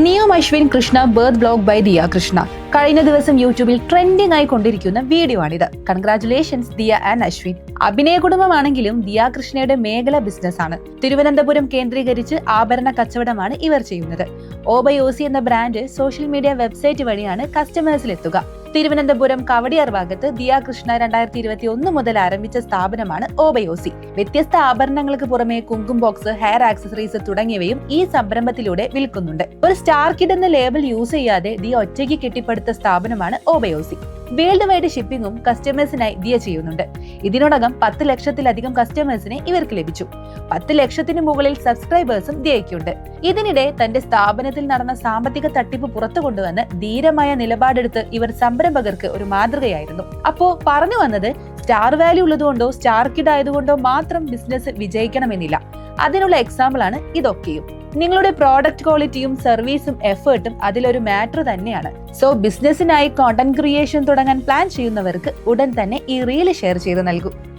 Neo Ashwin Krishna birth vlog by Diya Krishna. കഴിഞ്ഞ ദിവസം യൂട്യൂബിൽ ട്രെൻഡിംഗ് ആയിക്കൊണ്ടിരിക്കുന്ന വീഡിയോ ആണിത്. Congratulations Diya and Ashwin. അഭിനയ കുടുംബമാണെങ്കിലും ദിയ കൃഷ്ണയുടെ മേഖല ബിസിനസ് ആണ്. തിരുവനന്തപുരം കേന്ദ്രീകരിച്ച് ആഭരണ കച്ചവടമാണ് ഇവർ ചെയ്യുന്നത്. ഓബയോസി എന്ന ബ്രാൻഡ് സോഷ്യൽ മീഡിയ വെബ്സൈറ്റ് വഴിയാണ് കസ്റ്റമേഴ്സിലെത്തുക. തിരുവനന്തപുരം കവടിയാർ ഭാഗത്ത് ദിയ കൃഷ്ണ 2021 മുതൽ ആരംഭിച്ച സ്ഥാപനമാണ് ഓബയോസി. വ്യത്യസ്ത ആഭരണങ്ങൾക്ക് പുറമെ കുങ്കും ബോക്സ്, ഹെയർ ആക്സസറീസ് തുടങ്ങിയവയും ഈ സംരംഭത്തിലൂടെ വിൽക്കുന്നുണ്ട്. ഒരു സ്റ്റാർ കിഡ് എന്ന ലേബൽ യൂസ് ചെയ്യാതെ ദിയ ഒറ്റയ്ക്ക് കെട്ടിപ്പടുത്ത സ്ഥാപനമാണ് ഓബയോസി. വേൾഡ് വൈഡ് ഷിപ്പിംഗും കസ്റ്റമേഴ്സിനായി ദിയ ചെയ്യുന്നുണ്ട്. ഇതിനോടകം 10 ലക്ഷത്തിലധികം കസ്റ്റമേഴ്സിനെ ഇവർക്ക് ലഭിച്ചു. 10 ലക്ഷത്തിന് മുകളിൽ സബ്സ്ക്രൈബേഴ്സും ദിയയ്ക്കുണ്ട്. ഇതിനിടെ തന്റെ സ്ഥാപനത്തിൽ നടന്ന സാമ്പത്തിക തട്ടിപ്പ് പുറത്തു കൊണ്ടുവന്ന് ധീരമായ നിലപാടെടുത്ത് ഇവർ സംരംഭകർക്ക് ഒരു മാതൃകയായിരുന്നു. അപ്പോ പറഞ്ഞു വന്നത്, സ്റ്റാർ വാല്യൂ ഉള്ളതുകൊണ്ടോ സ്റ്റാർ കിഡ് ആയതുകൊണ്ടോ മാത്രം ബിസിനസ് വിജയിക്കണമെന്നില്ല. അതിനുള്ള എക്സാമ്പിൾ ആണ് ഇതൊക്കെയും. നിങ്ങളുടെ പ്രോഡക്റ്റ് ക്വാളിറ്റിയും സർവീസും എഫേർട്ടും അതിലൊരു മാറ്റർ തന്നെയാണ്. സോ ബിസിനസിനായി കോണ്ടന്റ് ക്രിയേഷൻ തുടങ്ങാൻ പ്ലാൻ ചെയ്യുന്നവർക്ക് ഉടൻ തന്നെ ഈ റീൽ ഷെയർ ചെയ്ത് നൽകും.